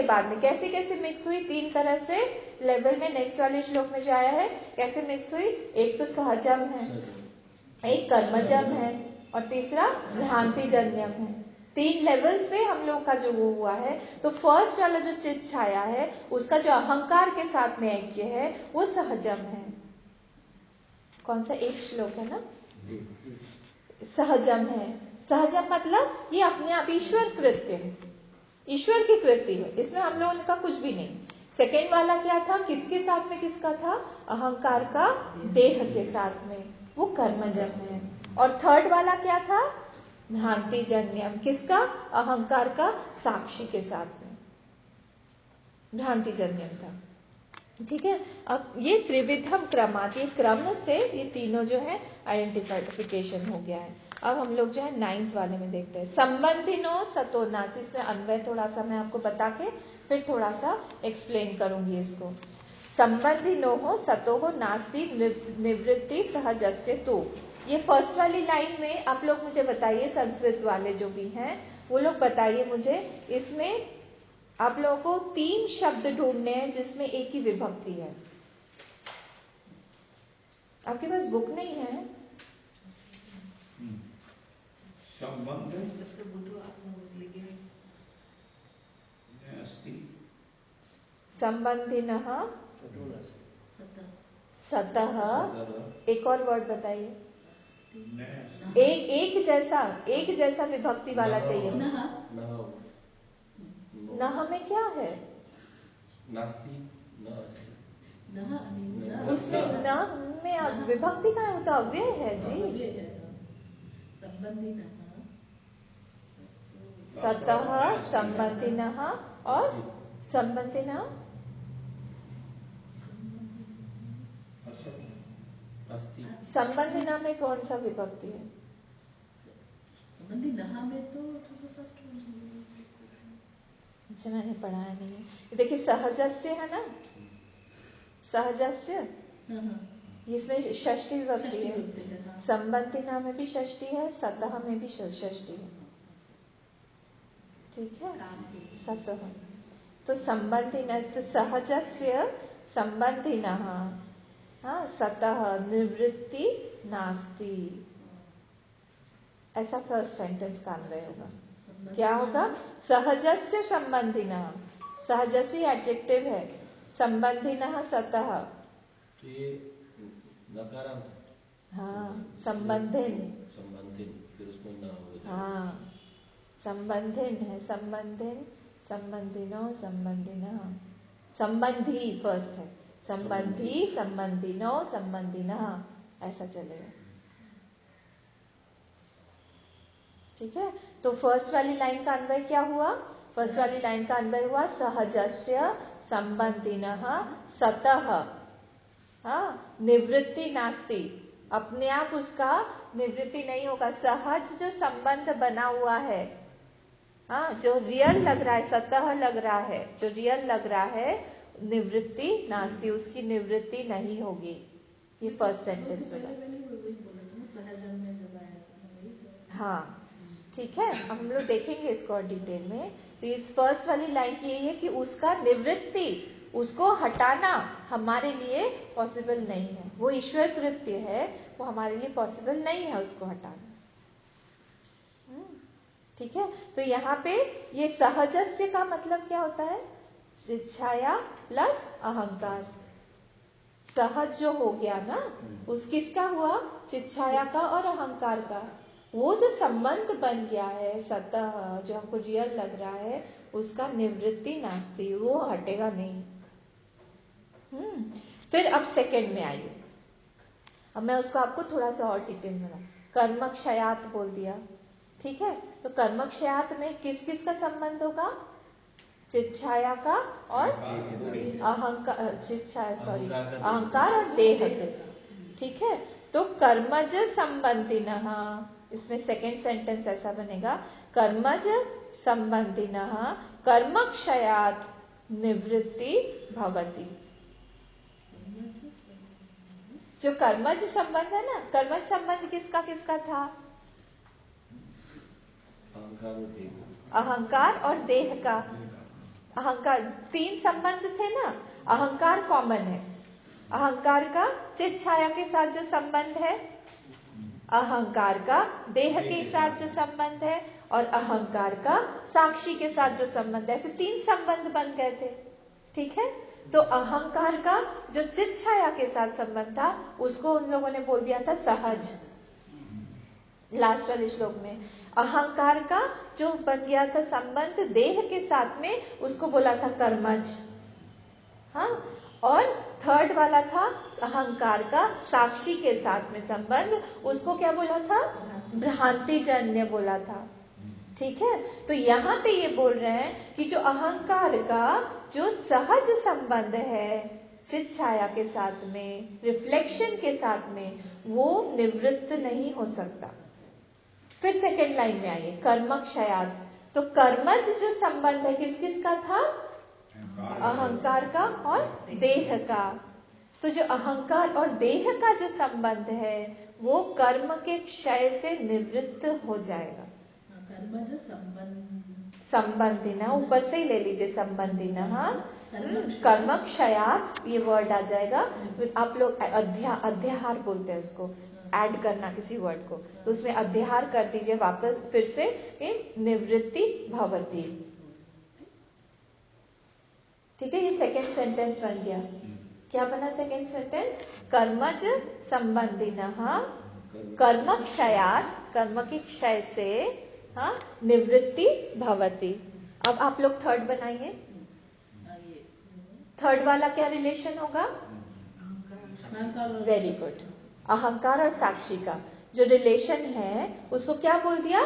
बाद में कैसे कैसे मिक्स हुई, 3 तरह से लेवल में नेक्स्ट वाले श्लोक में जो आया है कैसे मिक्स हुई। एक तो सहजम है, एक कर्मजम है और तीसरा भ्रांतिजन्यम है। 3 लेवल्स पे हम लोग का जो वो हुआ है। तो फर्स्ट वाला जो चित छाया है उसका जो अहंकार के साथ में ऐक्य है वो सहजम है। कौन सा एक श्लोक है ना, सहजम है। सहजम मतलब ये अपने आप ईश्वर कृत्य है, ईश्वर की कृति है, इसमें हम लोगों का कुछ भी नहीं। सेकेंड वाला क्या था, किसके साथ में किसका था, अहंकार का देह के साथ में, वो कर्मजम है। और थर्ड वाला क्या था, भ्रांतिजन्यम, किसका, अहंकार का साक्षी के साथ में भ्रांतिजन्यम था। ठीक है, अब ये त्रिविधम क्रमात, ये क्रम से ये तीनों जो है आइडेंटिफिकेशन हो गया है। अब हम लोग जो है 9th वाले में देखते हैं, संबंधिनो सतो नास्ति। इसमें अन्वय थोड़ा सा मैं आपको बता के फिर थोड़ा सा एक्सप्लेन करूंगी इसको। संबंधिनो हो सतो हो नास्ति निवृत्ति सहजस्य तु। ये फर्स्ट वाली लाइन में आप लोग मुझे बताइए, संस्कृत वाले जो भी हैं वो लोग बताइए मुझे, इसमें आप लोगों को 3 शब्द ढूंढने हैं जिसमें एक ही विभक्ति है। आपके पास बुक नहीं है? संबंधिनः सतः, एक और वर्ड बताइए, एक जैसा विभक्ति वाला चाहिए। नह में क्या है, उसमें न में विभक्ति का होता, अव्यय है जी। सतः, संबंधिनः और संबंधिनः, संबंधिनः में कौन सा विभक्ति है? संबंधिनः में तो अच्छा मैंने पढ़ाया नहीं है। देखिए सहजस्य है ना, सहजस्य, इसमें षष्ठी विभक्ति है। संबंधिनः में भी षष्ठी है, सतः में भी षष्ठी है। ठीक है, सतः तो संबंधिनः, तो सहजस्य संबंधिनः, हाँ, सतः निवृत्ति नास्ति, ऐसा फर्स्ट सेंटेंस का अन्वय होगा। क्या होगा, सहजस्य संबंधिनः, सहजसी एडजेक्टिव है, संबंधिनः सतः, हाँ संबंधिन, फिर उसमें ना हो जाए, हाँ संबंधिन है, संबंधिन, संबंधिनो, संबंधिनः, संबंधी फर्स्ट है, संबंधी, संबंधिनो, संबंधिनः, ऐसा चलेगा। ठीक है, तो फर्स्ट वाली लाइन का अन्वय क्या हुआ, फर्स्ट वाली लाइन का अन्वय हुआ सहजस्य संबंधिनः सतः, हाँ, निवृत्ति नास्ति, अपने आप उसका निवृत्ति नहीं होगा। सहज जो संबंध बना हुआ है, हाँ, जो रियल लग रहा है, सतह लग रहा है, जो रियल लग रहा है, निवृत्ति नास्ति, उसकी निवृत्ति नहीं होगी। ये फर्स्ट सेंटेंस में, हाँ ठीक है, अब हम लोग देखेंगे इसको और डिटेल में। तो इस फर्स्ट वाली लाइन की यही है कि उसका निवृत्ति, उसको हटाना हमारे लिए पॉसिबल नहीं है, वो ईश्वर कृत्य है, वो हमारे लिए पॉसिबल नहीं है उसको हटाना। ठीक है, तो यहाँ पे ये सहजस्य का मतलब क्या होता है, इच्छाया प्लस अहंकार। सहज जो हो गया ना, उस किसका हुआ, चिच्छाया का और अहंकार का, वो जो संबंध बन गया है सतह, जो हमको रियल लग रहा है, उसका निवृत्ति नास्ति, वो हटेगा नहीं। फिर अब सेकंड में आइए, अब मैं उसको आपको थोड़ा सा और डिटेल में, कर्मक्षयात बोल दिया। ठीक है, तो कर्मक्षयात में किस किस का संबंध होगा, चिच्छाया का और अहंकार, अहंकार और देह के साथ। ठीक है, तो कर्मज संबंधिनः, इसमें सेकेंड सेंटेंस ऐसा बनेगा, कर्मज संबंधिनः कर्मक्षयात निवृत्ति भवति। जो कर्मज संबंध है ना, कर्मज संबंध किसका किसका था, अहंकार और देह का। अहंकार, 3 संबंध थे ना, अहंकार कॉमन है, अहंकार का चित छाया के साथ जो संबंध है, अहंकार का देह के साथ जो संबंध है, और अहंकार का साक्षी के साथ जो संबंध है, ऐसे 3 संबंध बन गए थे। ठीक है, तो अहंकार का जो चित छाया के साथ संबंध था उसको उन लोगों ने बोल दिया था सहज, लास्ट वाले श्लोक में। अहंकार का जो बन गया था संबंध देह के साथ में, उसको बोला था कर्मज। हाँ, और थर्ड वाला था अहंकार का साक्षी के साथ में संबंध, उसको क्या बोला था? भ्रांतिजन्य बोला था। ठीक है, तो यहाँ पे ये बोल रहे हैं कि जो अहंकार का जो सहज संबंध है चित छाया के साथ में, रिफ्लेक्शन के साथ में, वो निवृत्त नहीं हो सकता। फिर सेकेंड लाइन में आइए, कर्मक्षयात्। तो कर्मज जो संबंध है किस किस का था? अहंकार का और देह का। तो जो अहंकार और देह का जो संबंध है वो कर्म के क्षय से निवृत्त हो जाएगा। संबंधिना, ऊपर से ही ले लीजिए संबंधिना। हाँ, कर्म क्षयात् ये वर्ड आ जाएगा। आप लोग अध्याहार बोलते हैं उसको, ऐड करना किसी वर्ड को, तो उसमें अध्याहार कर दीजिए वापस फिर से, निवृत्ति भवति। ठीक है, ये सेकेंड सेंटेंस बन गया। क्या बना सेकेंड सेंटेंस? कर्मज संबंधिनः कर्म क्षयात्, कर्म के क्षय से हाँ निवृत्ति भवति। अब आप लोग थर्ड बनाइए। थर्ड वाला क्या रिलेशन होगा? वेरी गुड, अहंकार और साक्षी का जो रिलेशन है उसको क्या बोल दिया?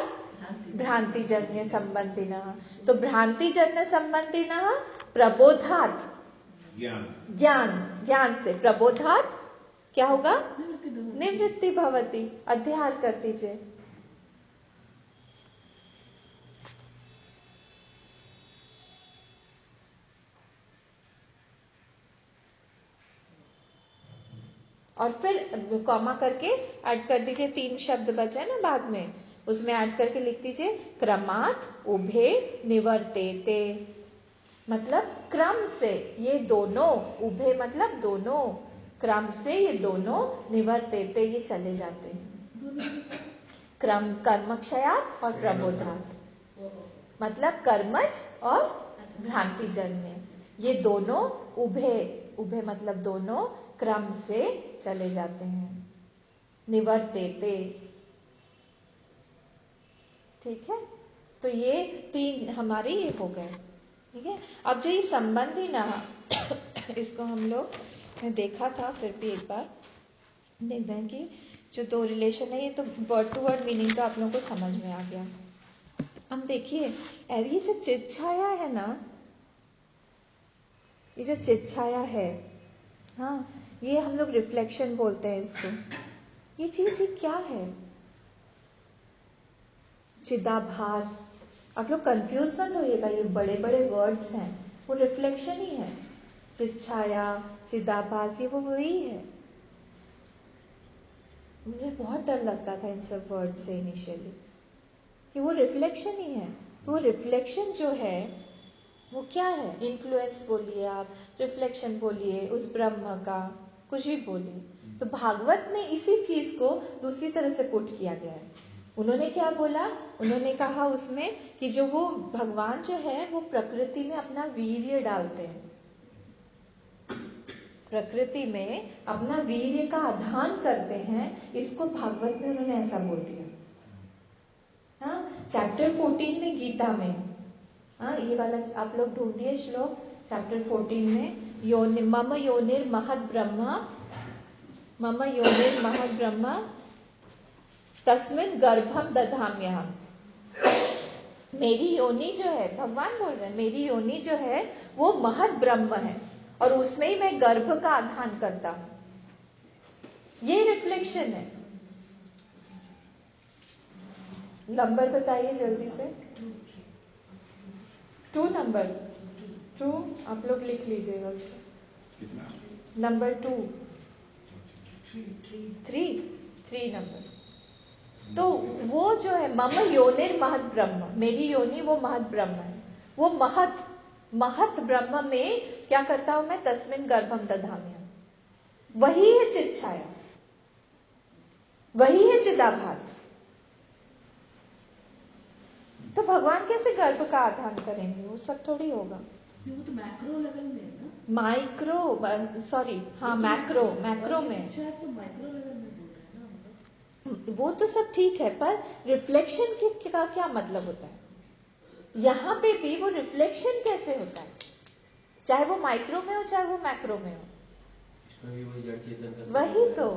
भ्रांतिजन्य संबंधिनः। तो भ्रांतिजन्य संबंधिनः प्रबोधात्, ज्ञान से, प्रबोधात् क्या होगा? निवृत्ति भवति। अध्याहार कर दीजिए। और फिर कॉमा करके ऐड कर दीजिए, 3 शब्द बचे ना बाद में, उसमें ऐड करके लिख दीजिए क्रमात् उभे निवर्तेते। मतलब क्रम से ये दोनों, उभे मतलब दोनों, क्रम से ये दोनों, निवर्तेते ये चले जाते हैं। क्रम कर्मक्षयात् और प्रबोधात्, मतलब कर्मज और भ्रांतिजन्य, ये दोनों उभे, उभे मतलब दोनों, क्रम से चले जाते हैं, निवर्तेते। ठीक है, तो ये 3 हमारे ये हो गए। ठीक है, अब जो ये संबंधी ना इसको हम लोग देखा था, फिर भी एक बार देखते हैं कि जो 2 रिलेशन है, ये तो वर्ड टू वर्ड मीनिंग तो आप लोगों को समझ में आ गया। हम देखिए, ये जो चित छाया है ना, ये जो चित छाया है, हाँ, ये हम लोग रिफ्लेक्शन बोलते हैं इसको। ये चीज ये क्या है? चिदाभास। आप लोग कंफ्यूज मत होइएगा, ये बड़े बड़े वर्ड्स हैं, वो रिफ्लेक्शन ही है। चित छाया, चिदाभास, ये वो वही है। मुझे बहुत डर लगता था इन सब वर्ड से इनिशियली, कि वो रिफ्लेक्शन ही है। तो वो रिफ्लेक्शन जो है वो क्या है? इन्फ्लुएंस बोलिए आप, रिफ्लेक्शन बोलिए, उस ब्रह्म का कुछ भी बोलिए। तो भागवत में इसी चीज को दूसरी तरह से पुट किया गया है। उन्होंने क्या बोला? उन्होंने कहा उसमें कि जो वो भगवान जो है वो प्रकृति में अपना वीर्य डालते हैं, प्रकृति में अपना वीर्य का आधान करते हैं। इसको भागवत में उन्होंने ऐसा बोल दिया। हाँ, चैप्टर 14 में गीता में, हाँ ये वाला आप लोग ढूंढिए श्लोक, चैप्टर 14 में, मम योनिर महद ब्रह्मा, मम योनिर महद ब्रह्मा तस्मिन् गर्भम दधाम्यहम्। मेरी योनि जो है, भगवान बोल रहे हैं, मेरी योनि जो है वो महद ब्रह्म है और उसमें ही मैं गर्भ का आधान करता हूं। ये रिफ्लेक्शन है। नंबर बताइए जल्दी से। 2 नंबर 2 आप लोग लिख लीजिएगा। Number 2 3 number. तो वो जो है मम योनिर महद ब्रह्म, मेरी योनि वो महद ब्रह्म है। वो महद महत ब्रह्म में क्या करता हूं मैं? तस्मिन गर्भम दधाम्यहम्, वही है चित छाया, वही है चिदाभास। तो भगवान कैसे गर्भ का आधान करेंगे? वो सब थोड़ी होगा। वो तो मैक्रो लेवल में है ना, माइक्रो, सॉरी, हाँ मैक्रो में। तो माइक्रो लेवल में बोल रहे हैं ना हम लोग। वो तो सब ठीक है, पर रिफ्लेक्शन का क्या मतलब होता है? यहां पे भी वो रिफ्लेक्शन कैसे होता है, चाहे वो माइक्रो में हो चाहे वो मैक्रो में हो? इसमें भी वही जड़ चेतन का वही तो,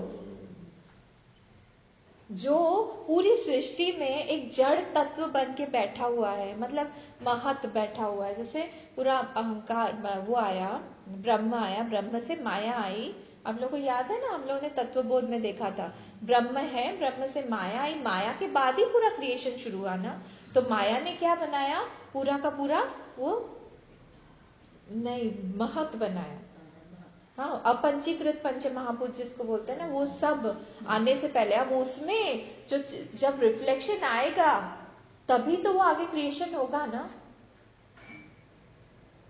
जो पूरी सृष्टि में एक जड़ तत्व बन के बैठा हुआ है, मतलब महत बैठा हुआ है। जैसे पूरा अहंकार, वो आया, ब्रह्म आया, ब्रह्म से माया आई। आप लोगों को याद है ना, हम लोगों ने तत्वबोध में देखा था, ब्रह्म है, ब्रह्म से माया आई, माया के बाद ही पूरा क्रिएशन शुरू हुआ ना। तो माया ने क्या बनाया? पूरा का पूरा वो नहीं, महत बनाया। हाँ, अपंचीकृत पंच महाभूत जिसको बोलते हैं ना, वो सब आने से पहले। अब उसमें जो जब रिफ्लेक्शन आएगा तभी तो वो आगे क्रिएशन होगा ना।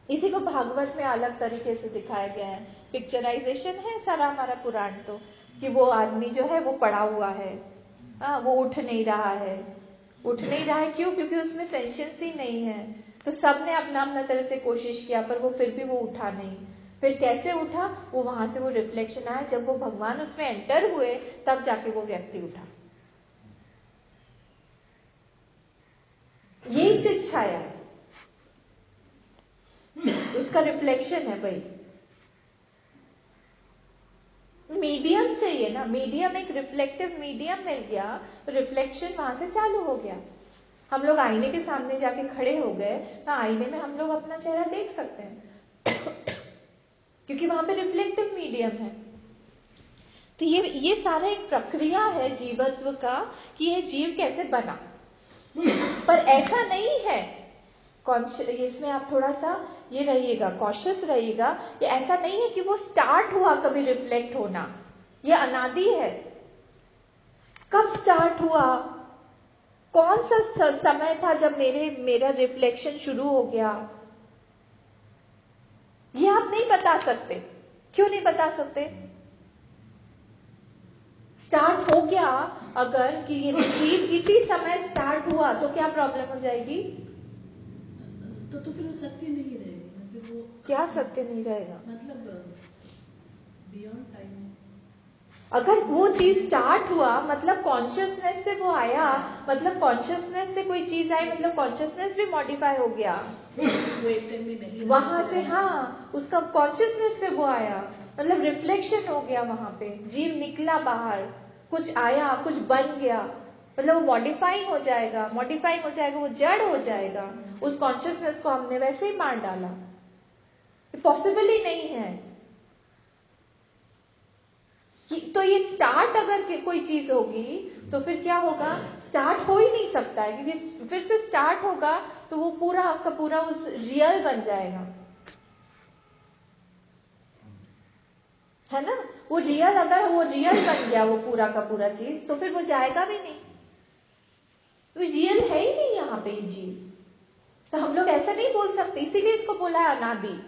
इसी को भागवत में अलग तरीके से दिखाया गया है, पिक्चराइजेशन है सारा हमारा पुराण तो, कि वो आदमी जो है वो पड़ा हुआ है, वो उठ नहीं रहा है। उठ नहीं रहा है क्यों? क्योंकि उसमें सेंशंस ही नहीं है। तो सबने अपना अपना तरह से कोशिश किया, पर वो फिर भी वो उठा नहीं। फिर कैसे उठा? वो वहां से वो रिफ्लेक्शन आया, जब वो भगवान उसमें एंटर हुए तब जाके वो व्यक्ति उठा। यही चित छाया है, उसका रिफ्लेक्शन है भाई। मीडियम चाहिए ना, मीडियम, एक रिफ्लेक्टिव मीडियम मिल गया तो रिफ्लेक्शन वहां से चालू हो गया। हम लोग आईने के सामने जाके खड़े हो गए तो आईने में हम लोग अपना चेहरा देख सकते हैं क्योंकि वहां पे रिफ्लेक्टिव मीडियम है। तो ये सारा एक प्रक्रिया है जीवत्व का, कि ये जीव कैसे बना। पर ऐसा नहीं है, इसमें आप थोड़ा सा ये रहिएगा, कॉशियस रहिएगा, कि ऐसा नहीं है कि वो स्टार्ट हुआ कभी रिफ्लेक्ट होना, ये अनादि है। कब स्टार्ट हुआ, कौन सा समय था जब मेरा रिफ्लेक्शन शुरू हो गया, ये आप नहीं बता सकते। क्यों नहीं बता सकते? स्टार्ट हो गया अगर कि ये जीव किसी समय स्टार्ट हुआ तो क्या प्रॉब्लम हो जाएगी? तो फिर वो सत्य नहीं रहेगा, फिर वो क्या सत्य नहीं रहेगा? मतलब बियॉन्ड टाइम। अगर वो चीज स्टार्ट हुआ मतलब कॉन्शियसनेस से वो आया, मतलब कॉन्शियसनेस से कोई चीज आई, मतलब कॉन्शियसनेस भी मॉडिफाई हो गया वो एक टाइम में नहीं वहां से। हाँ, उसका कॉन्शियसनेस से वो आया, मतलब रिफ्लेक्शन हो गया वहां पे, जीव निकला बाहर, कुछ आया, कुछ बन गया, मतलब वो मॉडिफाइंग हो जाएगा, मॉडिफाइंग हो जाएगा, वो जड़ हो जाएगा। उस कॉन्शियसनेस को हमने वैसे ही मार डाला, पॉसिबल ही नहीं है। तो ये स्टार्ट अगर कोई चीज होगी तो फिर क्या होगा? स्टार्ट हो ही नहीं सकता है, क्योंकि फिर से स्टार्ट होगा तो वो पूरा का पूरा उस रियल बन जाएगा, है ना। वो रियल, अगर वो रियल बन गया वो पूरा का पूरा चीज, तो फिर वो जाएगा भी नहीं, तो रियल है ही नहीं यहाँ पे ये जीव। तो हम लोग ऐसा नहीं बोल सकते, इसीलिए इसको बोला है अनादि,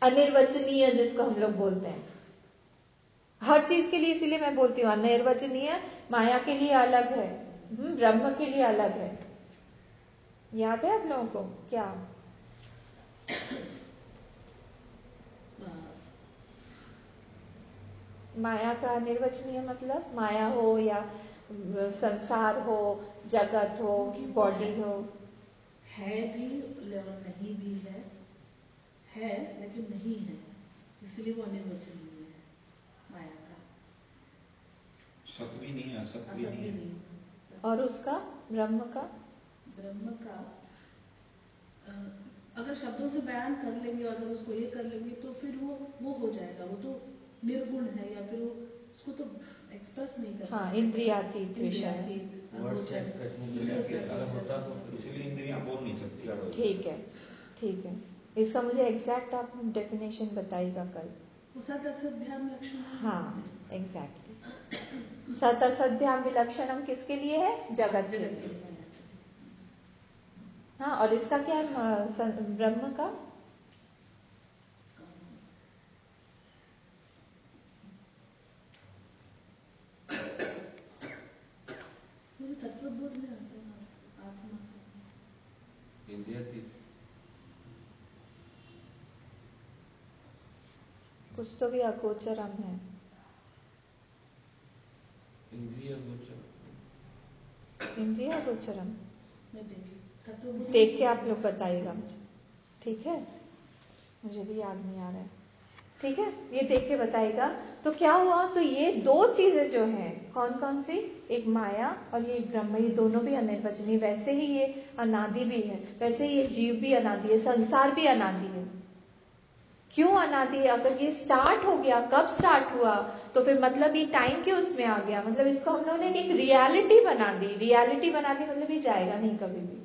अनिर्वचनीय जिसको हम लोग बोलते हैं हर चीज के लिए। इसीलिए मैं बोलती हूँ अनिर्वचनीय माया के लिए अलग है, ब्रह्म के लिए अलग है। याद है आप लोगों को क्या? माया का अनिर्वचनीय मतलब माया हो या संसार हो, जगत हो, बॉडी हो, है भी और नहीं भी है लेकिन नहीं है, इसलिए वो अनिर्वचनीय है। माया का सत भी नहीं है, असत भी नहीं है। और उसका ब्रह्म का अगर शब्दों से बयान कर लेंगे, अगर उसको ये कर लेंगे तो फिर वो हो जाएगा, वो तो निर्गुण है, या फिर वो उसको तो एक्सप्रेस नहीं कर सकते। हाँ, इंद्रियातीत विषय, इसलिए इंद्रियां बोल नहीं सकती। ठीक है, ठीक है। इसका मुझे एग्जैक्ट आप डेफिनेशन बताइएगा कल। सत असद्भ्याम लक्षणम। हाँ, एग्जैक्टली। सत असद्भ्याम विलक्षणम किसके लिए है? जगत के लिए। हाँ, और इसका क्या है ब्रह्म का? मुझे तत्वबोध में आता है आत्मा इंद्रियातीत। कुछ तो भी अगोचरम है। इंद्रिय गोचर। इंद्रिय अगोचरम मैं देखी तत्वबोध देख के आप लोग बताइएगा मुझे, ठीक है? मुझे भी याद नहीं आ रहा है, ठीक है? ये देख के बताइएगा। तो क्या हुआ? तो ये दो चीजें जो हैं, कौन कौन सी? एक माया और ये ब्रह्म, ये दोनों भी अनिर्वचनीय। वैसे ही ये अनादि भी है, वैसे ही ये जीव भी अनादि है, संसार भी अनादि है। क्यों अनादि है? अगर ये स्टार्ट हो गया, कब स्टार्ट हुआ? तो फिर मतलब ये टाइम के उसमें आ गया, मतलब इसको हम लोगों ने एक रियलिटी बना दी। रियलिटी बना दी मतलब ये जाएगा नहीं कभी भी,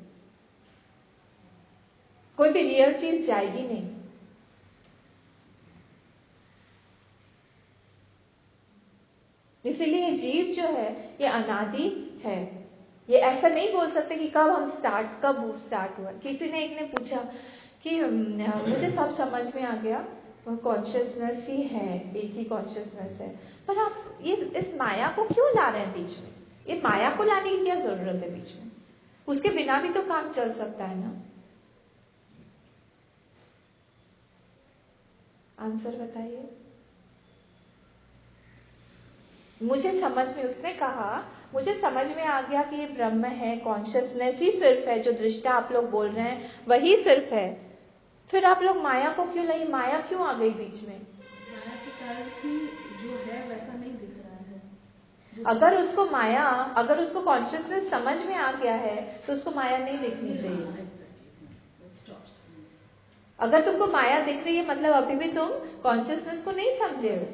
कोई भी रियल चीज जाएगी नहीं। इसीलिए जीव जो है ये अनादि है। ये ऐसा नहीं बोल सकते कि कब स्टार्ट हुआ। किसी ने एक ने पूछा कि मुझे सब समझ में आ गया, कॉन्शियसनेस ही है, एक ही कॉन्शियसनेस है, पर आप इस माया को क्यों ला रहे हैं बीच में? ये माया को लाने की क्या जरूरत है बीच में? उसके बिना भी तो काम चल सकता है ना। आंसर बताइए। मुझे समझ में, उसने कहा मुझे समझ में आ गया कि ये ब्रह्म है, कॉन्शियसनेस ही सिर्फ है, जो दृष्टा आप लोग बोल रहे हैं वही सिर्फ है। फिर आप लोग माया को क्यों लाई? माया क्यों आ गई बीच में? माया के कारण कि जो है वैसा नहीं दिख रहा है। अगर उसको कॉन्शियसनेस समझ में आ गया है तो उसको माया नहीं दिखनी चाहिए। अगर तुमको माया दिख रही है मतलब अभी भी तुम कॉन्शियसनेस को नहीं समझे हो।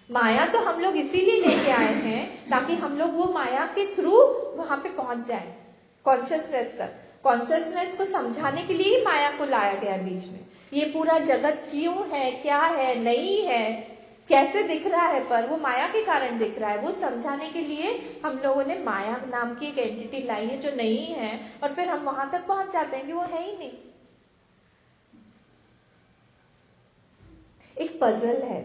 माया तो हम लोग इसीलिए लेके आए हैं ताकि हम लोग वो माया के थ्रू वहां पे पहुंच जाए कॉन्शियसनेस तक। कॉन्शियसनेस को समझाने के लिए ही माया को लाया गया बीच में। ये पूरा जगत क्यों है, क्या है, नहीं है, कैसे दिख रहा है, पर वो माया के कारण दिख रहा है। वो समझाने के लिए हम लोगों ने माया नाम की एक एंटिटी लाई है जो नहीं है, और फिर हम वहां तक पहुंच जाते हैं कि वो है ही नहीं। एक पजल है।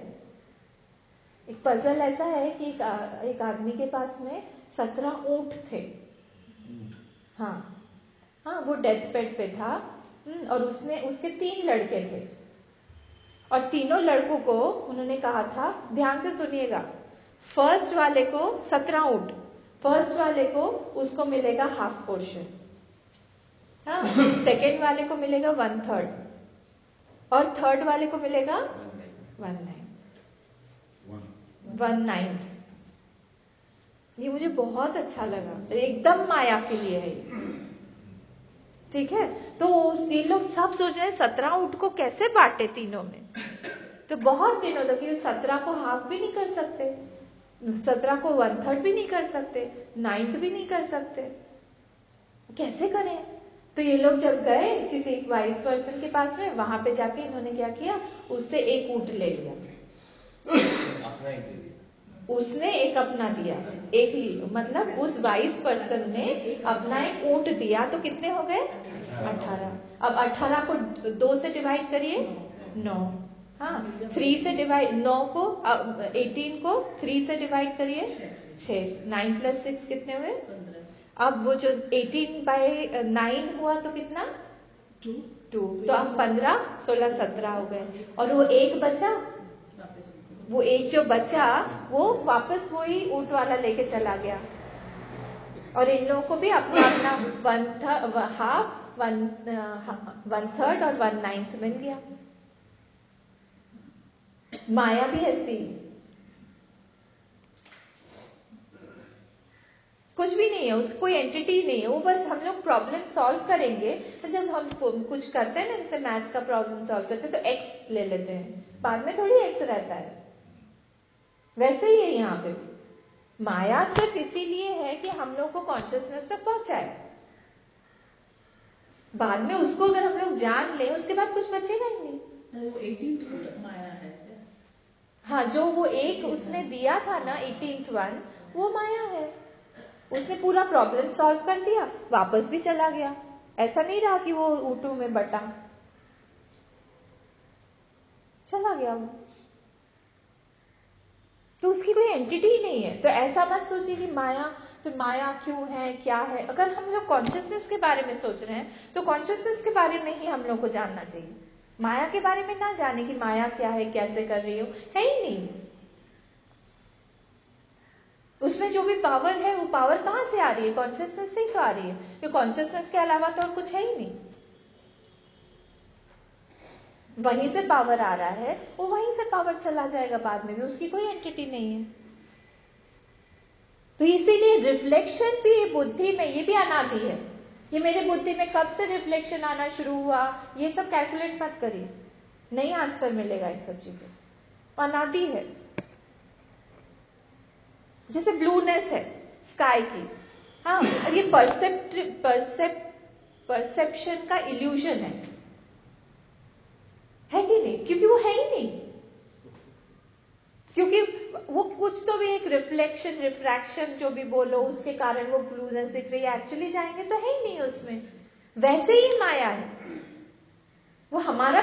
एक पजल ऐसा है कि एक आदमी के पास में 17 ऊंट थे। हाँ, वो डेथ बेड पे था, और उसके 3 लड़के थे, और तीनों लड़कों को उन्होंने कहा था, ध्यान से सुनिएगा, फर्स्ट वाले को 17 ऊंट, फर्स्ट वाले को उसको मिलेगा हाफ पोर्शन, हाँ, सेकेंड वाले को मिलेगा 1/3, और थर्ड वाले को मिलेगा 1/9। ये मुझे बहुत अच्छा लगा, एकदम माया के लिए है ये, ठीक है। तो ये लोग सब सोच रहे हैं 17 ऊंट को कैसे बांटे तीनों में। तो बहुत दिनों तक ये 17 को हाफ भी नहीं कर सकते, 17 को 1/3 भी नहीं कर सकते, 9th भी नहीं कर सकते, कैसे करें। तो ये लोग जब गए किसी एक वाइज पर्सन के पास में, वहां पे जाके इन्होंने क्या किया, उससे एक ऊंट ले लिया, अपना ही दे दिया। उसने एक अपना दिया, एक ही मतलब उस वाइज पर्सन ने अपना एक ऊंट दिया, तो कितने हो गए 18। अब 18 को 2 से डिवाइड करिए 9, हाँ, 3 से डिवाइड 9 को 18 को 3 से डिवाइड करिए 6, 9 + 6 कितने हुए 15। अब वो जो 18/9 हुआ तो कितना 2, तो अब 15, 16, 17 हो गए, और वो एक बचा, वो एक जो बचा वो वापस वही ऊंट वाला लेके चला गया, और इन लोगों को भी अपना अपना हाफ 1/3 और 1/9 मिल गया। माया भी ऐसी, कुछ भी नहीं है, उसकी कोई एंटिटी नहीं है, वो बस हम लोग प्रॉब्लम सॉल्व करेंगे। तो जब हम कुछ करते हैं ना, जैसे मैथ्स का प्रॉब्लम सॉल्व करते हैं तो एक्स ले लेते हैं, बाद में थोड़ी एक्स रहता है, वैसे ही है यहाँ पे भी। माया सिर्फ इसीलिए है कि हम लोग को कॉन्शियसनेस तक पहुंचाए, बाद में उसको अगर हम लोग जान लें उसके बाद कुछ बचेगा ही नहीं। वो 18th माया है क्या? हाँ, जो वो एक उसने दिया था ना 18th वन, वो माया है। उसने पूरा प्रॉब्लम सॉल्व कर दिया, वापस भी चला गया, ऐसा नहीं रहा कि वो ऊटू में बटा, चला गया वो, तो उसकी कोई एंटिटी ही नहीं है। तो ऐसा मत सोचिए कि माया, तो माया क्यों है, क्या है। अगर हम लोग कॉन्शियसनेस के बारे में सोच रहे हैं तो कॉन्शियसनेस के बारे में ही हम लोग को जानना चाहिए, माया के बारे में ना जाने कि माया क्या है, कैसे कर रही हो, है ही नहीं। उसमें जो भी पावर है वो पावर कहां से आ रही है, कॉन्शियसनेस से ही तो आ रही है, तो कॉन्शियसनेस के अलावा तो और कुछ है ही नहीं। वहीं से पावर आ रहा है, वो वहीं से पावर चला जाएगा बाद में भी, उसकी कोई एंटिटी नहीं है। तो इसीलिए रिफ्लेक्शन भी बुद्धि में, ये भी अनादि है। ये मेरे बुद्धि में कब से रिफ्लेक्शन आना शुरू हुआ, ये सब कैलकुलेट मत करिए, नहीं आंसर मिलेगा इन सब चीजों, अनादि है। जैसे ब्लूनेस है स्काई की, हाँ, और ये परसेप्शन का इल्यूजन है कि नहीं, क्योंकि वो है ही नहीं, क्योंकि वो कुछ तो भी एक रिफ्लेक्शन, रिफ्रैक्शन जो भी बोलो, उसके कारण वो ब्लूनेस दिख रही है, एक्चुअली जाएंगे तो है ही नहीं उसमें। वैसे ही माया है, वो हमारा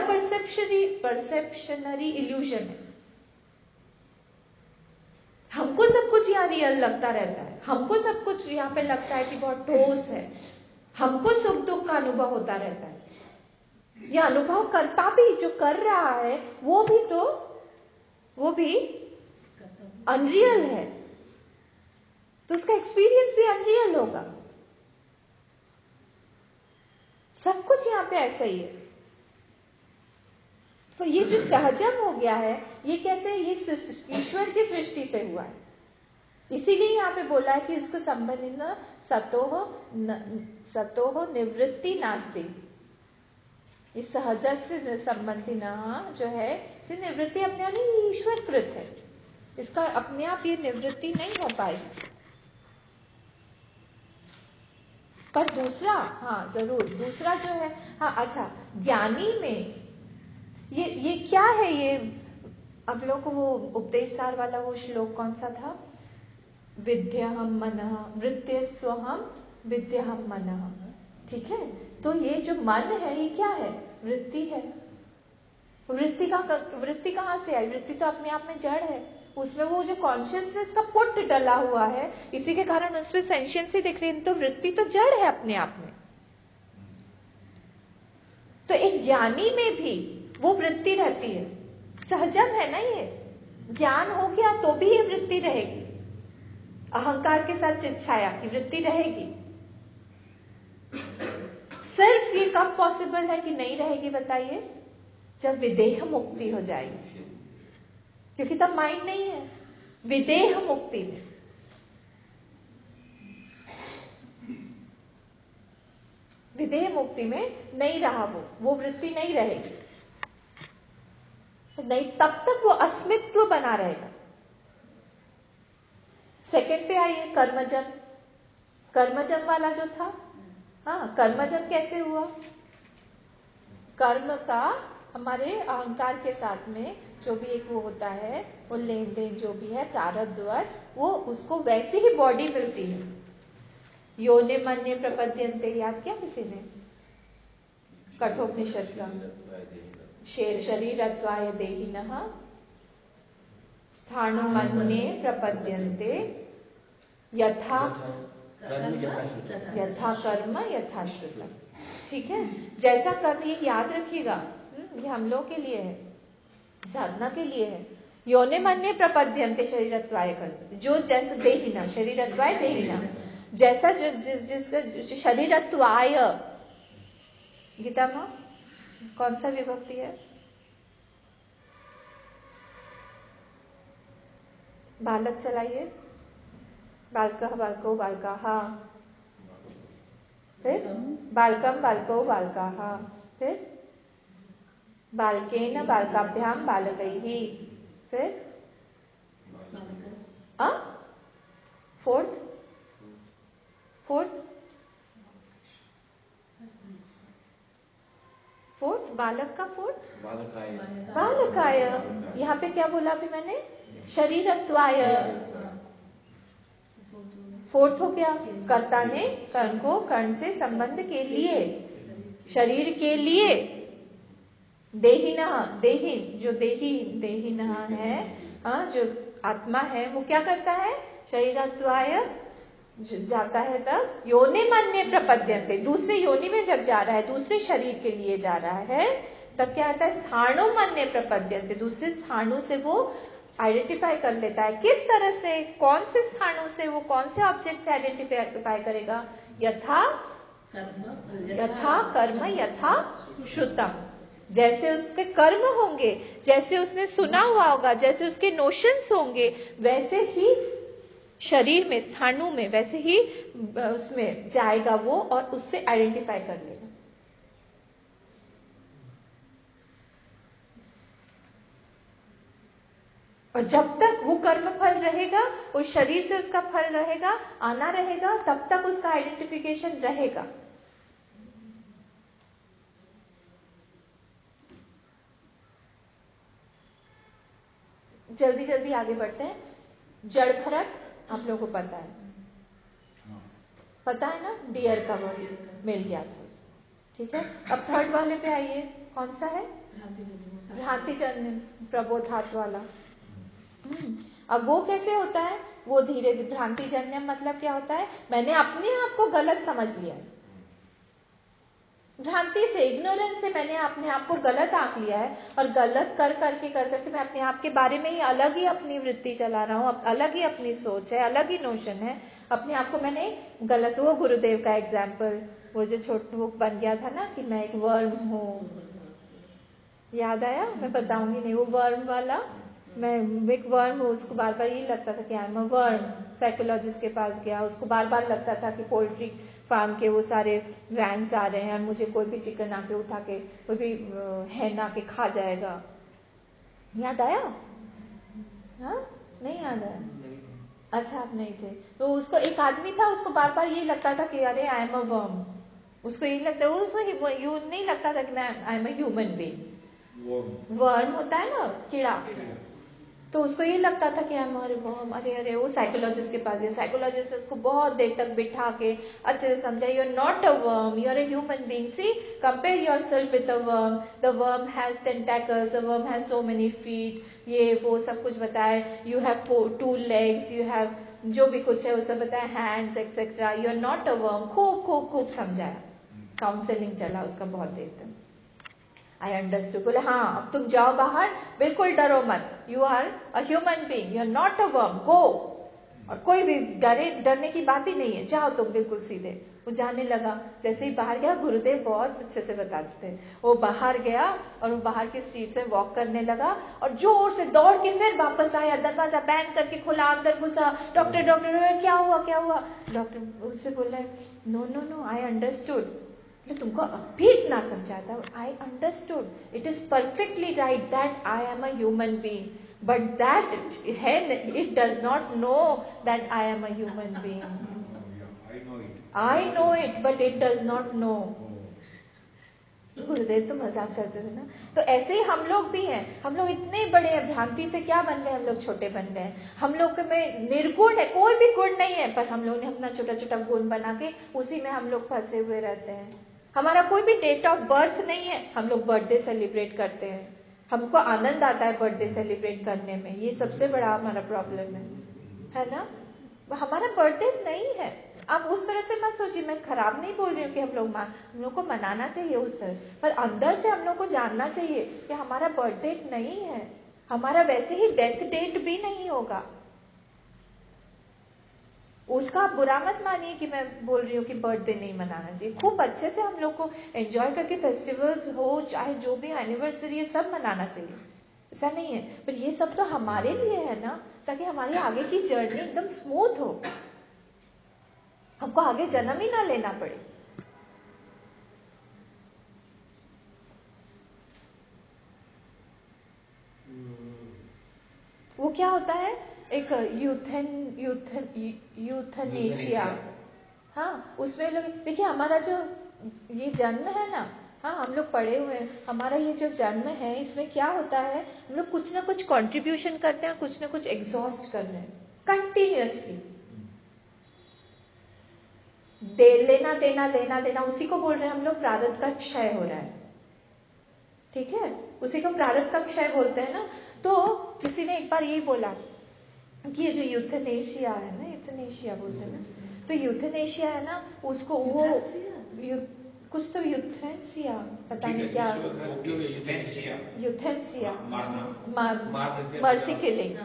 परसेप्शनरी इल्यूजन है। हमको सब कुछ यहाँ रियल लगता रहता है, हमको सब कुछ यहाँ पे लगता है कि बहुत ठोस है, हमको सुख दुख का अनुभव होता रहता है। ये अनुभव करता भी, जो कर रहा है वो भी अनरियल है, तो उसका एक्सपीरियंस भी अनरियल होगा। सब कुछ यहां पे ऐसा ही है। तो ये जो सहजम हो गया है, ये कैसे, ये ईश्वर की सृष्टि से हुआ है। इसीलिए यहां पे बोला है कि इसको संबंधित सतोह निवृत्ति नास्ति, इस सहज से संबंधी जो है, इसे निवृत्ति अपने आप ही ईश्वर कृत है, इसका अपने आप ये निवृत्ति नहीं हो पाएगी। पर दूसरा, हाँ जरूर, दूसरा जो है, हाँ अच्छा, ज्ञानी में ये क्या है, ये अब लोग को वो उपदेश सार वाला वो श्लोक कौन सा था, विद्यहम मनः वृत्तिस्त्वहम विद्यहम मनः, ठीक है। तो ये जो मन है ये क्या है, वृत्ति है। वृत्ति कहां से आई, वृत्ति तो अपने आप में जड़ है, उसमें वो जो कॉन्शियसनेस का पुट डला हुआ है, इसी के कारण उसमें सेंशियंसी दिख रही है, तो वृत्ति तो जड़ है अपने आप में। तो एक ज्ञानी में भी वो वृत्ति रहती है, सहजम है ना, ये ज्ञान हो गया तो भी ये वृत्ति रहेगी, अहंकार के साथ चित छाया की वृत्ति रहेगी। सिर्फ ये कब पॉसिबल है कि नहीं रहेगी बताइए, जब विदेह मुक्ति हो जाएगी, क्योंकि तब माइंड नहीं है। विदेह मुक्ति में, विदेह मुक्ति में नहीं रहा वो वृत्ति नहीं रहेगी, तो नहीं, तब तक वो अस्मित्व बना रहेगा। सेकंड पे आइए, कर्मजम। कर्मजम वाला जो था, हाँ, कर्मजम कैसे हुआ, कर्म का हमारे अहंकार के साथ में जो भी एक वो होता है, वो लेन देन जो भी है, प्रारब्धवश, वो उसको वैसी ही बॉडी मिलती है। योनि मन्ये प्रपद्यन्ते, याद किया किसी ने, कठोपनिषद का, शरीरत्वाय देहिनः स्थाणु मन्ये प्रपद्यन्ते यथा कर्म यथा श्रुतम्, ठीक है। जैसा कर्म, ये याद रखिएगा, ये हम लोग के लिए है, साधना के लिए है। योनि मन्ये प्रपद्यन्ते शरीरत्वाय कल्पते, जो जैसे देहिना, शरीरत्वाय देहिना, जैसा जिसका शरीरत्वाय, गीता मां कौन सा विभक्ति है, बालक चलाइए, बालकः बालको बालकाः, फिर बालकम बालको बालकाः, फिर बालकेन बालकाभ्याम बालकैः, फिर फोर्थ बालक का फोर्थ बालकाय। यहाँ पे क्या बोला अभी मैंने, शरीरत्वाय, फोर्थ हो गया, कर्ता ने कर्म को कर्ण से संबंध के लिए, शरीर के लिए देहिनः है, जो आत्मा है वो क्या करता है, शरीरत्वाय जाता है तब योनिमन्ये प्रपद्यन्ते, दूसरे योनि में जब जा रहा है, दूसरे शरीर के लिए जा रहा है, तब क्या होता है, स्थाणुमन्ये प्रपद्यन्ते, दूसरे स्थानों से वो आइडेंटिफाई कर लेता है। किस तरह से, कौन से स्थानों से, वो कौन से ऑब्जेक्ट से आइडेंटिफाई करेगा, यथा कर्म यथा श्रुतम, जैसे उसके कर्म होंगे, जैसे उसने सुना हुआ होगा, जैसे उसके नोशंस होंगे, वैसे ही शरीर में, स्थानों में, वैसे ही उसमें जाएगा वो और उससे आइडेंटिफाई कर लेगा। और जब तक वो कर्म फल रहेगा, उस शरीर से उसका फल रहेगा, आना रहेगा, तब तक उसका आइडेंटिफिकेशन रहेगा। जल्दी जल्दी आगे बढ़ते हैं। जड़ फरक आप लोगों को पता है ना, डियर का वर्ड मिल गया था उसको, ठीक है। अब थर्ड वाले पे आइए, कौन सा है, भ्रांतिजन्य प्रबोधात वाला। अब वो कैसे होता है, वो धीरे धीरे, भ्रांतिजन्य मतलब क्या होता है, मैंने अपने आप को गलत समझ लिया है, भ्रांति से, इग्नोरेंस से मैंने अपने आप को गलत आंक लिया है, और गलत कर करके मैं अपने आप के बारे में ही अलग ही अपनी वृत्ति चला रहा हूँ, अलग ही अपनी सोच है, अलग ही नोशन है, अपने आप को मैंने गलत। वो गुरुदेव का एग्जाम्पल, वो जो वो बन गया था ना कि मैं एक वर्म हूँ, याद आया, मैं बताऊंगी नहीं, वो वर्म वाला, मैं एक वर्म हूँ, उसको बार बार ये लगता था कि I am a worm. Psychologist के पास गया, उसको बार बार लगता था कि पोल्ट्री फार्म के वो सारे वैन्स आ रहे हैं और मुझे कोई भी चिकन आके उठा के, कोई भी हैन आके खा जाएगा। याद आया? हाँ, नहीं याद आया? अच्छा, आप नहीं थे। तो उसको एक आदमी था, उसको बार बार ये लगता था कि अरे आई एम अ वर्म, उसको ये लगता है, उसको यू नहीं लगता था कि मैं I am a human being. Worm होता है ना, कीड़ा, तो उसको ये लगता था कि हमारे वर्म, अरे वो साइकोलॉजिस्ट के पास गया, साइकोलॉजिस्ट ने उसको बहुत देर तक बिठा के अच्छे से समझा, you are not a worm, you are a human being, see compare yourself with a worm, the worm has tentacles, the worm has so many feet, ये वो सब कुछ बताए, you have 2 legs, you have जो भी कुछ है वो सब बताया, hands etcetera, you are not a worm, खूब समझाया, काउंसलिंग चला उसका बहुत देर तक। आई अंडरस्टूड, बोले हाँ अब तुम जाओ बाहर, बिल्कुल डरो मत, you are a human being, you are not a worm, go, और कोई भी डरने की बात ही नहीं है, जाओ तुम बिल्कुल सीधे। वो जाने लगा, जैसे ही बाहर गया, गुरुदेव बहुत अच्छे से बताते थे, वो बाहर गया और वो बाहर की स्ट्रीट से वॉक करने लगा और जोर से दौड़ के फिर वापस आया, दरवाजा बैंड करके खुला, अंदर घुसा, डॉक्टर क्या हुआ? डॉक्टर उससे बोला, नो आई अंडरस्टूड, तुमको अब भी इतना समझा था, I understood, it is perfectly right that I am a human being, but that it does not know that I am a human being, I know it but it does not know. गुरुदेव तो मजाक करते थे ना। तो ऐसे ही हम लोग भी हैं, हम लोग इतने बड़े हैं, भ्रांति से क्या बन गए, हम लोग छोटे बन गए, हम लोग में निर्गुण है, कोई भी गुण नहीं है, पर हम लोग ने अपना छोटा छोटा गुण बना के उसी में हम लोग फंसे हुए रहते हैं। हमारा कोई भी डेट ऑफ बर्थ नहीं है, हम लोग बर्थडे सेलिब्रेट करते हैं, हमको आनंद आता है बर्थडे सेलिब्रेट करने में, ये सबसे बड़ा हमारा प्रॉब्लम है ना। हमारा बर्थडे नहीं है। अब उस तरह से मत सोचिए, मैं खराब नहीं बोल रही हूँ कि हम लोग को मनाना चाहिए उस तरह, पर अंदर से हम लोग को जानना चाहिए कि हमारा बर्थडे नहीं है, हमारा वैसे ही डेथ डेट भी नहीं होगा। उसका आप बुरा मत मानिए कि मैं बोल रही हूँ कि बर्थडे नहीं मनाना चाहिए, खूब अच्छे से हम लोग को एंजॉय करके फेस्टिवल्स हो, चाहे जो भी एनिवर्सरी है, सब मनाना चाहिए, ऐसा नहीं है, पर ये सब तो हमारे लिए है ना, ताकि हमारी आगे की जर्नी एकदम स्मूथ हो, हमको आगे जन्म ही ना लेना पड़े। वो क्या होता है, एक यूथनेशिया, हाँ, उसमें लोग देखिए, हमारा जो ये जन्म है ना, हाँ, हम लोग पढ़े हुए हैं, हमारा ये जो जन्म है, इसमें क्या होता है, हम लोग कुछ ना कुछ कंट्रीब्यूशन करते हैं, कुछ ना कुछ एग्जॉस्ट कर रहे हैं कंटिन्यूअसली। लेना देना उसी को बोल रहे हैं हम लोग प्रारब्ध का क्षय हो रहा है। ठीक है, उसी को प्रारब्ध का क्षय बोलते हैं ना। तो किसी ने एक बार यही बोला कि ये जो यूथनेशिया है ना, यूथनेशिया बोलते हैं ना, तो यूथनेशिया है ना, उसको वो कुछ तो यूथेंसिया पता नहीं क्या, यूथेंसिया मर्सी किलिंग,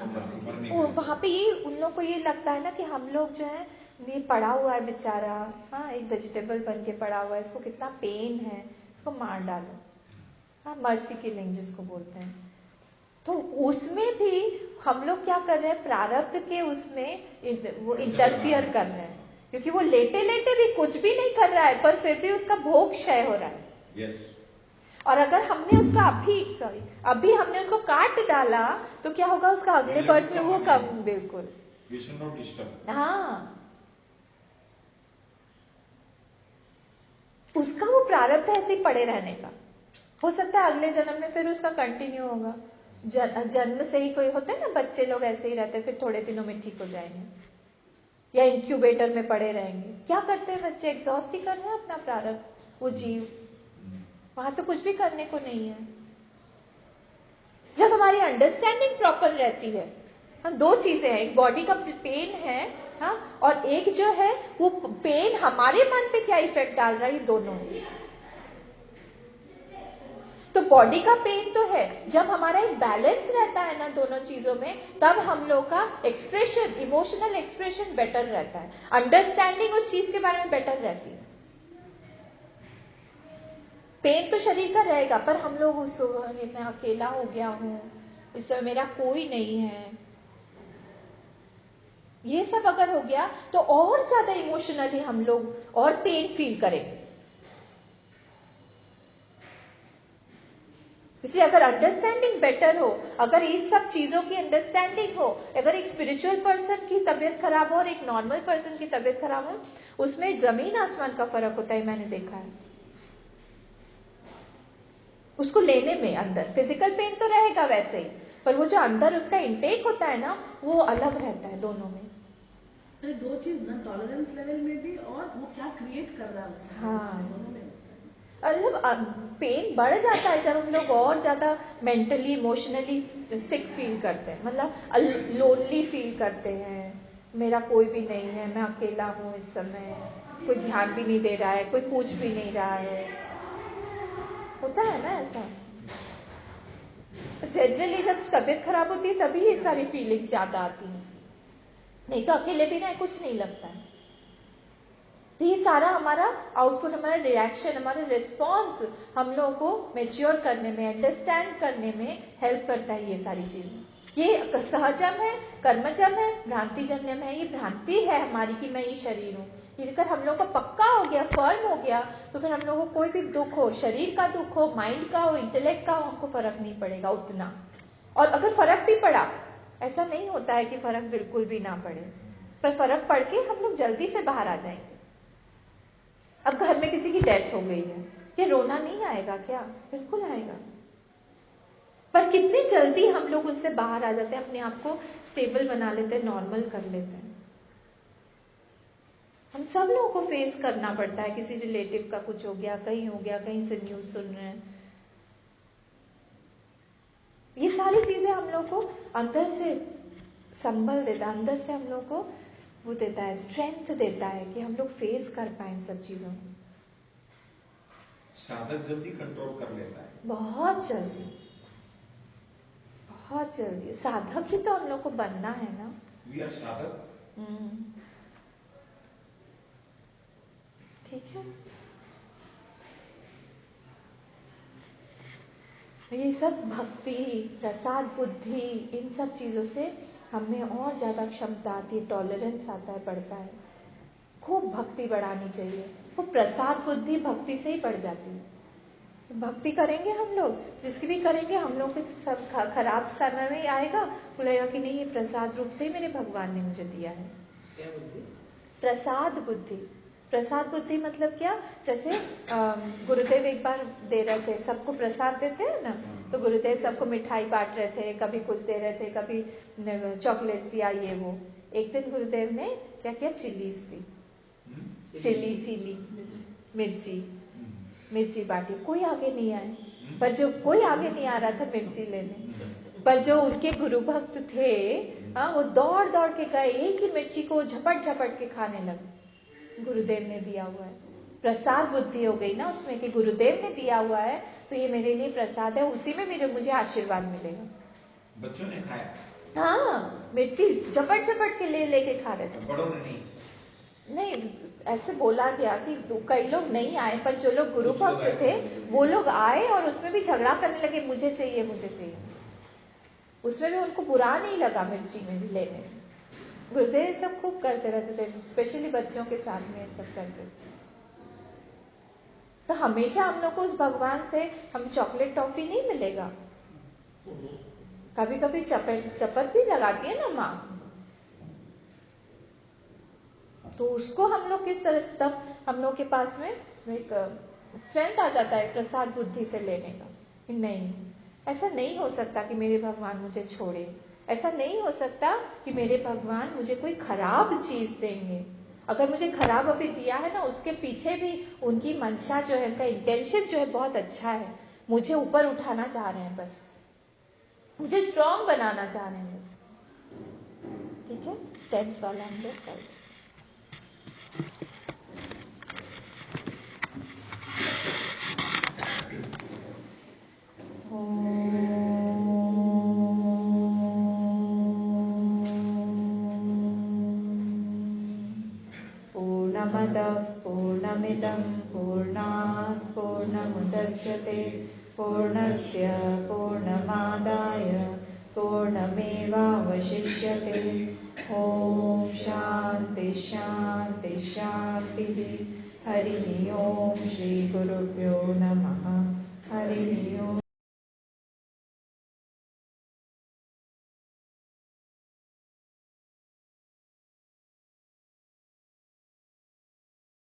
वहां पे ये उन लोग को ये लगता है ना कि हम लोग जो है ये पड़ा हुआ है बेचारा, हाँ एक वेजिटेबल बन के पड़ा हुआ है, इसको कितना पेन है, इसको मार डालो, हाँ मर्सी किलिंग जिसको बोलते हैं। तो उसमें भी हम लोग क्या कर रहे हैं, प्रारब्ध के उसमें वो इंटरफियर कर रहे हैं, क्योंकि वो लेटे लेटे भी कुछ भी नहीं कर रहा है, पर फिर भी उसका भोग क्षय हो रहा है। yes. और अगर हमने उसका अभी हमने उसको काट डाला तो क्या होगा, उसका अगले बर्थ में वो कम, बिल्कुल We should not disturb. हाँ, उसका वो प्रारब्ध ऐसे ही पड़े रहने का। हो सकता है अगले जन्म में फिर उसका कंटिन्यू होगा। जन्म से ही कोई होते हैं ना बच्चे लोग ऐसे ही रहते हैं, फिर थोड़े दिनों में ठीक हो जाएंगे, या इंक्यूबेटर में पड़े रहेंगे। क्या करते हैं बच्चे, एग्जॉस्ट ही कर रहे हैं अपना प्रारब्ध, वो जीव, वहां तो कुछ भी करने को नहीं है। जब हमारी अंडरस्टैंडिंग प्रॉपर रहती है, हाँ दो चीजें हैं, एक बॉडी का पेन है, हाँ, और एक जो है वो पेन हमारे मन पे क्या इफेक्ट डाल रहा है, ये दोनों है। तो बॉडी का पेन तो है, जब हमारा एक बैलेंस रहता है ना दोनों चीजों में, तब हम लोग का एक्सप्रेशन, इमोशनल एक्सप्रेशन बेटर रहता है, अंडरस्टैंडिंग उस चीज के बारे में बेटर रहती है। पेन तो शरीर का रहेगा, पर हम लोग उस मैं अकेला हो गया हूं, इस समय मेरा कोई नहीं है, ये सब अगर हो गया तो और ज्यादा इमोशनली हम लोग और पेन फील करेंगे। इसलिए अगर अंडरस्टैंडिंग बेटर हो, अगर इन सब चीजों की अंडरस्टैंडिंग हो, अगर एक स्पिरिचुअल पर्सन की तबीयत खराब हो और एक नॉर्मल पर्सन की तबीयत खराब हो, उसमें जमीन आसमान का फर्क होता है, मैंने देखा है। उसको लेने में अंदर फिजिकल पेन तो रहेगा वैसे ही, पर वो जो अंदर उसका इंटेक होता है ना, वो अलग रहता है दोनों में। अरे दो चीज ना, टॉलरेंस लेवल में भी और वो क्या क्रिएट कर रहा है उससे, हाँ, दोनों में। जब पेन बढ़ जाता है, जब हम लोग और ज्यादा मेंटली इमोशनली सिक फील करते हैं, मतलब लोनली फील करते हैं, मेरा कोई भी नहीं है, मैं अकेला हूं इस समय, कोई ध्यान भी नहीं दे रहा है, कोई पूछ भी नहीं रहा है, होता है ना ऐसा। जनरली जब तबीयत खराब होती है तभी ये सारी फीलिंग्स ज्यादा आती हैं, नहीं तो अकेले भी ना कुछ नहीं लगता है। तो ये सारा हमारा आउटपुट, हमारा रिएक्शन, हमारा रिस्पॉन्स हम लोगों को मेच्योर करने में, अंडरस्टैंड करने में हेल्प करता है। ये सारी चीजें, ये सहजम है, कर्मजम है, भ्रांतिजन्यम है। ये भ्रांति है हमारी कि मैं ये शरीर हूं। ये अगर हम लोग का पक्का हो गया, फर्म हो गया, तो फिर हम लोगों को कोई भी दुख हो, शरीर का दुख हो, माइंड का हो, इंटेलेक्ट का हो, हमको फर्क नहीं पड़ेगा उतना। और अगर फर्क भी पड़ा, ऐसा नहीं होता है कि फर्क बिल्कुल भी ना पड़े, पर फर्क पड़ के हम लोग जल्दी से बाहर आ जाएंगे। अब घर में किसी की डेथ हो गई है, क्या रोना नहीं आएगा क्या? बिल्कुल आएगा, पर कितनी जल्दी हम लोग उससे बाहर आ जाते हैं, अपने आप को स्टेबल बना लेते हैं, नॉर्मल कर लेते हैं। हम सब लोगों को फेस करना पड़ता है, किसी रिलेटिव का कुछ हो गया, कहीं हो गया, कहीं से न्यूज सुन रहे हैं, ये सारी चीजें हम लोग को अंदर से संबल देता है, अंदर से हम लोग को वो देता है, स्ट्रेंथ देता है कि हम लोग फेस कर पाए इन सब चीजों में। साधक जल्दी कंट्रोल कर लेता है, बहुत जल्दी, बहुत जल्दी। साधक ही तो हम लोग को बनना है ना। वी आर साधक। ठीक है, ये सब भक्ति, प्रसाद, बुद्धि, इन सब चीजों से हमें और ज्यादा क्षमता आती है, टॉलरेंस आता है, बढ़ता है। खूब भक्ति बढ़ानी चाहिए। वो प्रसाद बुद्धि भक्ति से ही बढ़ जाती है। भक्ति करेंगे हम लोग, जिसकी भी करेंगे, हम लोग के सब खराब समय में आएगा, बोलेगा कि नहीं, ये प्रसाद रूप से ही मेरे भगवान ने मुझे दिया है। क्या बुद्धि? प्रसाद बुद्धि। प्रसाद बुद्धि मतलब क्या? जैसे गुरुदेव एक बार दे रहे थे, सबको प्रसाद देते हैं ना, तो गुरुदेव सबको मिठाई बांट रहे थे, कभी कुछ दे रहे थे, कभी चॉकलेट्स दिया, ये वो। एक दिन गुरुदेव ने क्या किया, चिल्लीज दी। चिली मिर्ची बाटी, कोई आगे नहीं आए। पर जो कोई आगे नहीं आ रहा था मिर्ची लेने, पर जो उनके गुरु भक्त थे, हाँ, वो दौड़ दौड़ के गए, एक ही मिर्ची को झपट झपट के खाने लगे। गुरुदेव ने दिया हुआ है, प्रसाद बुद्धि हो गई ना उसमें कि गुरुदेव ने दिया हुआ है तो ये मेरे लिए प्रसाद है, उसी में मुझे आशीर्वाद मिलेगा। बच्चों ने खाया? हाँ, मिर्ची झपट झपट के लेके खा रहे थे। बड़ों ने नहीं, ऐसे बोला गया कि कई लोग नहीं आए, पर जो लोग गुरु भक्त थे वो लोग आए और उसमें भी झगड़ा करने लगे, मुझे चाहिए। उसमें भी उनको बुरा नहीं लगा मिर्ची में भी लेने में। गुरुदेव सब खूब करते रहते थे, स्पेशली बच्चों के साथ में सब करते थे। तो हमेशा हम लोग को उस भगवान से हम चॉकलेट टॉफी नहीं मिलेगा, कभी कभी चपत भी लगाती है ना माँ, तो उसको हम लोग किस तरह से, तब हम लोग के पास में एक स्ट्रेंथ आ जाता है प्रसाद बुद्धि से लेने का। नहीं, ऐसा नहीं हो सकता कि मेरे भगवान मुझे छोड़े, ऐसा नहीं हो सकता कि मेरे भगवान मुझे कोई खराब चीज देंगे। अगर मुझे खराब अभी दिया है ना, उसके पीछे भी उनकी मंशा जो है, उनका इंटेंशन जो है बहुत अच्छा है, मुझे ऊपर उठाना चाह रहे हैं, बस मुझे स्ट्रांग बनाना चाह रहे हैं बस। ठीक है, 10th वाला हम लोग कर पूर्णमदः पूर्णमिदं पूर्णात् पूर्णमुदच्यते पूर्णस्य पूर्णमादाय पूर्णमेवावशिष्यते। ॐ शान्ति शान्ति शान्तिः। हरिः ॐ श्री गुरुभ्यो नमः। हरिः ॐ।